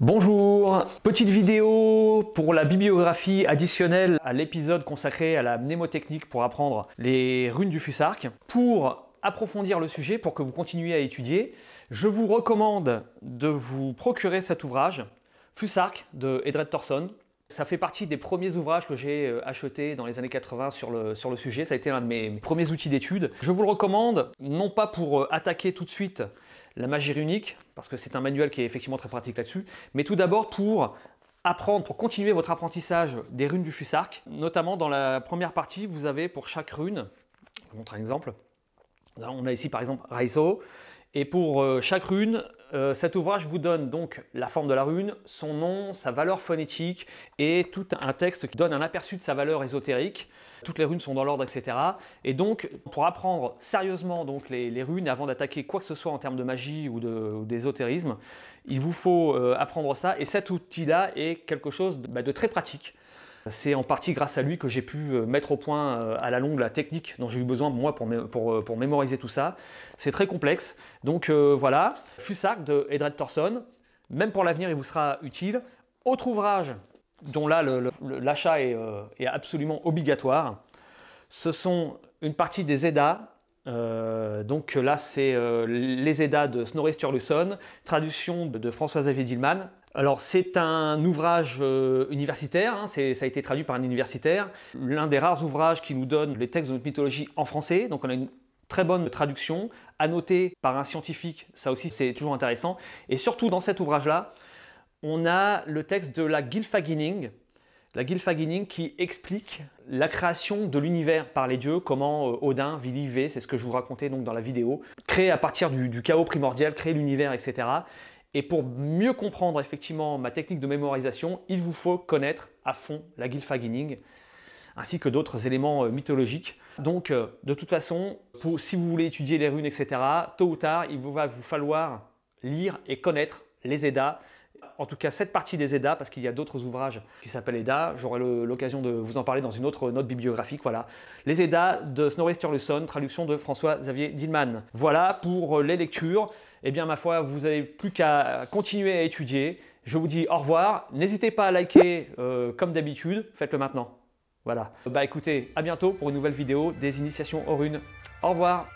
Bonjour, petite vidéo pour la bibliographie additionnelle à l'épisode consacré à la mnémotechnique pour apprendre les runes du Fusark. Pour approfondir le sujet, pour que vous continuiez à étudier, je vous recommande de vous procurer cet ouvrage, Fusark de Edred Thorson. Ça fait partie des premiers ouvrages que j'ai achetés dans les années 80 sur le sujet. Ça a été l'un de mes premiers outils d'étude. Je vous le recommande, non pas pour attaquer tout de suite la magie runique, parce que c'est un manuel qui est effectivement très pratique là-dessus, mais tout d'abord pour apprendre, pour continuer votre apprentissage des runes du Fusark. Notamment dans la première partie, vous avez pour chaque rune, je vous montre un exemple. Là, on a ici par exemple Raizo. Et pour chaque rune, cet ouvrage vous donne donc la forme de la rune, son nom, sa valeur phonétique et tout un texte qui donne un aperçu de sa valeur ésotérique. Toutes les runes sont dans l'ordre, etc. Et donc, pour apprendre sérieusement donc, les runes avant d'attaquer quoi que ce soit en termes de magie ou d'ésotérisme, il vous faut apprendre ça. Et cet outil-là est quelque chose de très pratique. C'est en partie grâce à lui que j'ai pu mettre au point à la longue la technique dont j'ai eu besoin moi pour mémoriser tout ça. C'est très complexe. Donc voilà, Fusark de Edred Thorson. Même pour l'avenir, il vous sera utile. Autre ouvrage dont là l'achat est absolument obligatoire, ce sont une partie des Eddas. Donc là, c'est les Eddas de Snorri Sturluson, traduction de François-Xavier Dillmann. Alors c'est un ouvrage universitaire, hein, ça a été traduit par un universitaire, l'un des rares ouvrages qui nous donne les textes de notre mythologie en français, donc on a une très bonne traduction, annotée par un scientifique, ça aussi c'est toujours intéressant, et surtout dans cet ouvrage-là, on a le texte de la Gylfaginning, qui explique la création de l'univers par les dieux, comment Odin, Vili, Vé, c'est ce que je vous racontais donc dans la vidéo, crée à partir du chaos primordial, crée l'univers, etc. Et pour mieux comprendre effectivement ma technique de mémorisation, il vous faut connaître à fond la Gylfaginning, ainsi que d'autres éléments mythologiques. Donc de toute façon, si vous voulez étudier les runes, etc., tôt ou tard, il va vous falloir lire et connaître les Eddas. En tout cas, cette partie des Eddas, parce qu'il y a d'autres ouvrages qui s'appellent Eddas, j'aurai l'occasion de vous en parler dans une autre note bibliographique. Voilà, les Eddas de Snorri Sturluson, traduction de François-Xavier Dillmann. Voilà pour les lectures. Eh bien, ma foi, vous n'avez plus qu'à continuer à étudier. Je vous dis au revoir. N'hésitez pas à liker comme d'habitude. Faites-le maintenant. Voilà. Écoutez, à bientôt pour une nouvelle vidéo des initiations aux runes. Au revoir.